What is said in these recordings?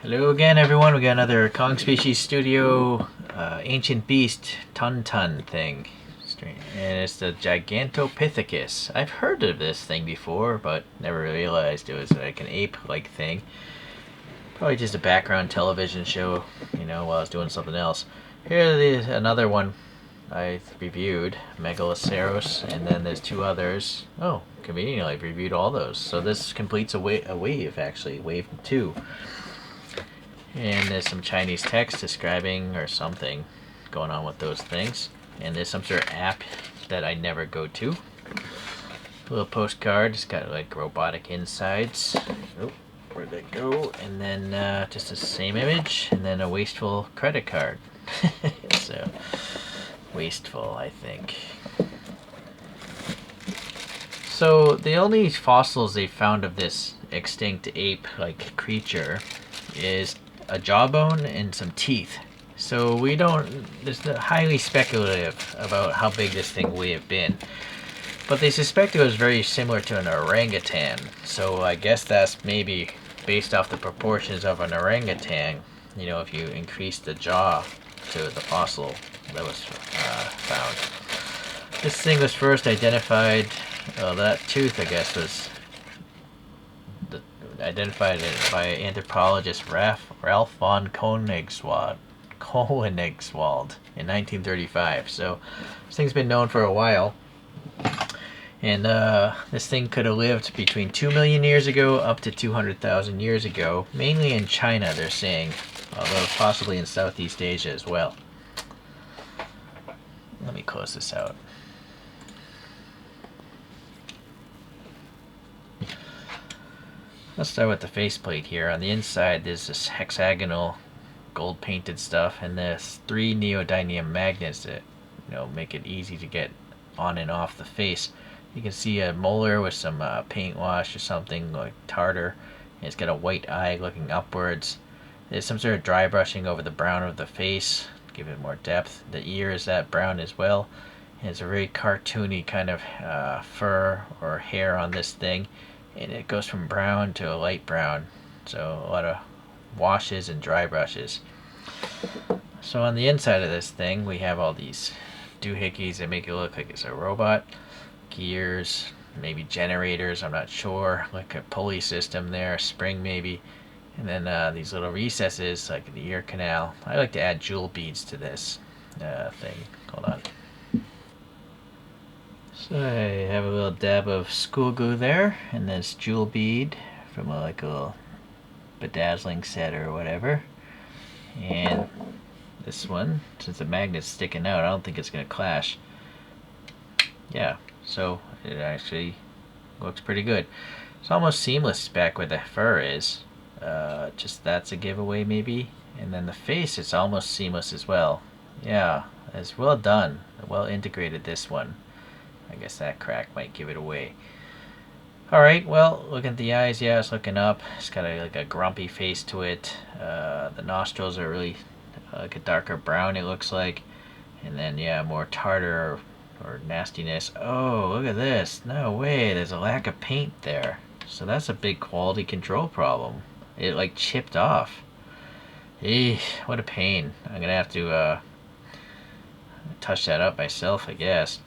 Hello again, everyone. We got another Kong Species Studio Ancient Beast Tun thing. And it's the Gigantopithecus. I've heard of this thing before, but never realized it was like an ape-like thing. Probably just a background television show, while I was doing something else. Here's another one I reviewed, Megaloceros, and then there's two others. Oh, conveniently, I've reviewed all those. So this completes a wave, actually, wave 2. And there's some Chinese text describing or something going on with those things. And there's some sort of app that I never go to. A little postcard. It's got like robotic insides. Oh, where'd that go? And then just the same image. And then a wasteful credit card. So wasteful, I think. So the only fossils they found of this extinct ape-like creature is a jawbone and some teeth. So we don't, it's highly speculative about how big this thing would have been. But they suspect it was very similar to an orangutan. So I guess that's maybe based off the proportions of an orangutan. If you increase the jaw to the fossil that was found. This thing was first identified, that tooth I guess was identified by anthropologist Ralph von Koenigswald in 1935. So this thing's been known for a while. And this thing could have lived between 2 million years ago up to 200,000 years ago, mainly in China, they're saying, although possibly in Southeast Asia as well. Let me close this out. Let's start with the faceplate here. On the inside, there's this hexagonal gold-painted stuff, and there's 3 neodymium magnets that, make it easy to get on and off the face. You can see a molar with some paint wash or something like tartar. And it's got a white eye looking upwards. There's some sort of dry brushing over the brown of the face to give it more depth. The ear is that brown as well. And it's a very cartoony kind of fur or hair on this thing. And it goes from brown to a light brown, so a lot of washes and dry brushes. So on the inside of this thing we have all these doohickeys that make it look like it's a robot. Gears, maybe generators, I'm not sure, like a pulley system there, a spring maybe. And then these little recesses like the ear canal. I like to add jewel beads to this thing. Hold on. So I have a little dab of school glue there, and this jewel bead from like a little bedazzling set or whatever. And this one, since the magnet's sticking out, I don't think it's going to clash. Yeah, so it actually looks pretty good. It's almost seamless back where the fur is. Just that's a giveaway maybe. And then the face, it's almost seamless as well. Yeah, it's well done. Well integrated, this one. I guess that crack might give it away. Alright, well, looking at the eyes, yeah, it's looking up. It's got like a grumpy face to it. The nostrils are really like a darker brown, it looks like. And then, yeah, more tartar or nastiness. Oh, look at this. No way, there's a lack of paint there. So that's a big quality control problem. It like chipped off. Eesh, what a pain. I'm going to have to touch that up myself, I guess.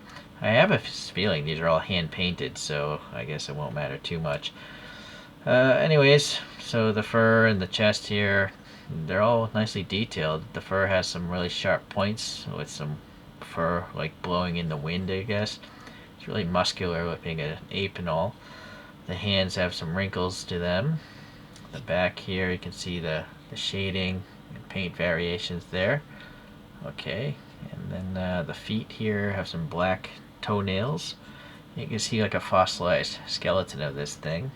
I have a feeling these are all hand painted, so I guess it won't matter too much. Anyways, so the fur and the chest here, they're all nicely detailed. The fur has some really sharp points with some fur like blowing in the wind, I guess. It's really muscular looking, an ape and all. The hands have some wrinkles to them. The back here, you can see the shading and paint variations there. Okay, and then the feet here have some black toenails. You can see like a fossilized skeleton of this thing.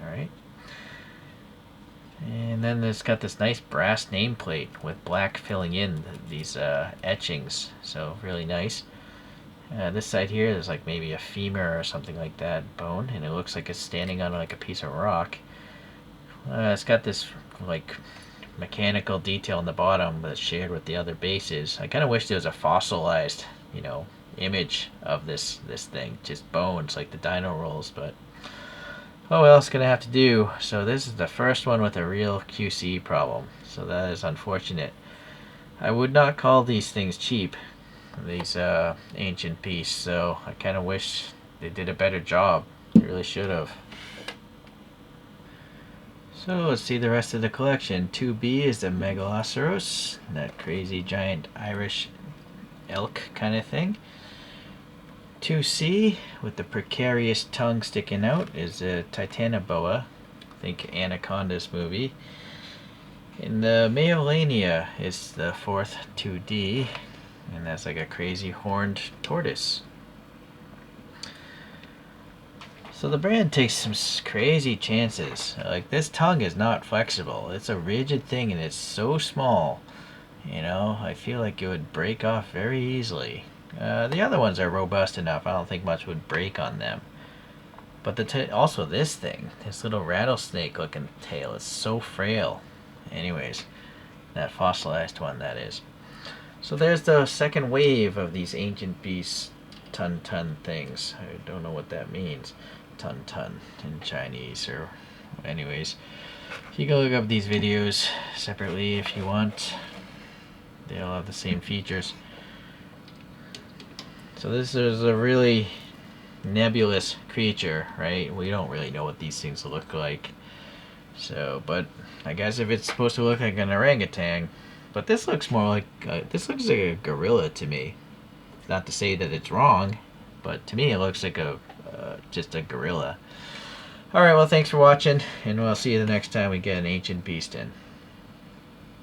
Alright. And then it's got this nice brass nameplate with black filling in these etchings. So really nice. This side here is like maybe a femur or something like that bone, and it looks like it's standing on like a piece of rock. It's got this like mechanical detail on the bottom that's shared with the other bases. I kind of wish there was a fossilized, image of this thing, just bones like the dino rolls, but Oh well, it's gonna have to do. So this is the first one with a real QC problem. So that is unfortunate. I would not call these things cheap, these ancient pieces. So I kind of wish they did a better job. They really should have. So let's see the rest of the collection. 2B is the Megaloceros, that crazy giant Irish elk kind of thing. 2C with the precarious tongue sticking out is a Titanoboa, I think Anaconda's movie. And the Meolania is the fourth 2D, and that's like a crazy horned tortoise. So the brand takes some crazy chances. Like, this tongue is not flexible. It's a rigid thing and it's so small. You know, I feel like it would break off very easily. The other ones are robust enough. I don't think much would break on them. But also this thing, this little rattlesnake looking tail is so frail. Anyways, that fossilized one, that is. So there's the second wave of these ancient beasts ton things. I don't know what that means. Ton in Chinese, or anyways. You can look up these videos separately if you want. They all have the same features. So this is a really nebulous creature, right? We don't really know what these things look like. So, but I guess if it's supposed to look like an orangutan, but this looks more like this looks like a gorilla to me. Not to say that it's wrong, but to me it looks like a just a gorilla. Alright, well, thanks for watching, and we'll see you the next time we get an ancient beast in.